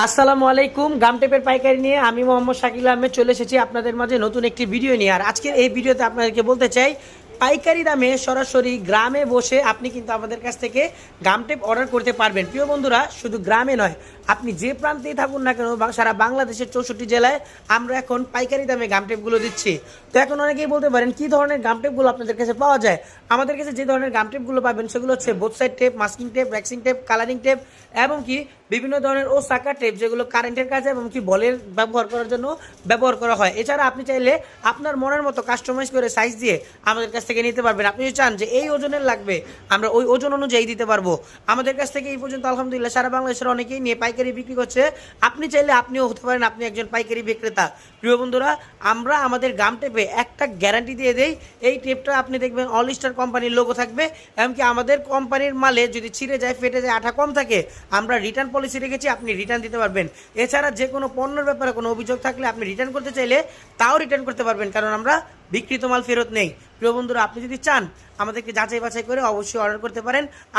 আসসালামু আলাইকুম। গাম টেপের পাইকারি নিয়ে আমি মোহাম্মদ শাকিল আহমেদ চলে এসেছি আপনাদের মাঝে নতুন একটি ভিডিও নিয়ে। আর আজকের এই ভিডিওতে আপনাদেরকে বলতে চাই, পাইকারি দামে সরাসরি গ্রামে বসে আপনি কিন্তু আমাদের কাছ থেকে গাম টেপ অর্ডার করতে পারবেন। প্রিয় বন্ধুরা, শুধু গ্রামে নয়, আপনি যে প্রান্তেই থাকুন না কেন, সারা বাংলাদেশের 64 জেলায় আমরা এখন পাইকারি দামে গাম টেপগুলো দিচ্ছি। তো এখন অনেকেই বলতে পারেন কি ধরনের গাম টেপগুলো আপনাদের কাছে পাওয়া যায়। আমাদের কাছে যে ধরনের গাম টেপগুলো পাবেন সেগুলো হচ্ছে both side tape, masking tape, waxing tape, colouring tape এবং কি বিভিন্ন ধরনের ও সাকা টেপ, যেগুলো কারেন্টের কাজে এবং কি বলের ব্যবহার করার জন্য ব্যবহার করা হয়। এছাড়া আপনি চাইলে আপনার মনের মতো কাস্টমাইজ করে সাইজ দিয়ে আমাদের কাছ থেকে নিতে পারবেন। আপনি যদি চান যে এই ওজনের লাগবে, আমরা ওই ওজন অনুযায়ী দিতে পারবো। আমাদের কাছ থেকে এই পর্যন্ত আলহামদুলিল্লাহ সারা বাংলাদেশের অনেকেই নিয়ে পাইকারি বিক্রি করছে। আপনি চাইলে আপনিও হতে পারেন আপনি একজন পাইকারি বিক্রেতা। প্রিয় বন্ধুরা, আমরা আমাদের গাম টেপে একটা গ্যারান্টি দিয়ে দেই, এই টেপটা আপনি দেখবেন অল স্টার কোম্পানির লোগো থাকবে। এমনকি আমাদের কোম্পানির মালে যদি ছিঁড়ে যায়, ফেটে যায়, আঠা কম থাকে, আমরা রিটার্ন পলিসি রেখেছি, আপনি রিটার্ন দিতে পারবেন। এছাড়া যে কোনো পণ্যের ব্যাপারে কোনো অভিযোগ থাকলে আপনি রিটার্ন করতে চাইলে তাও রিটার্ন করতে পারবেন, কারণ আমরা বিক্রিত মাল ফেরত নেই। প্রিয় বন্ধুরা, আপনি যদি চান আমাদেরকে যাচাই বাছাই করে অবশ্যই অর্ডার করতে পারেন।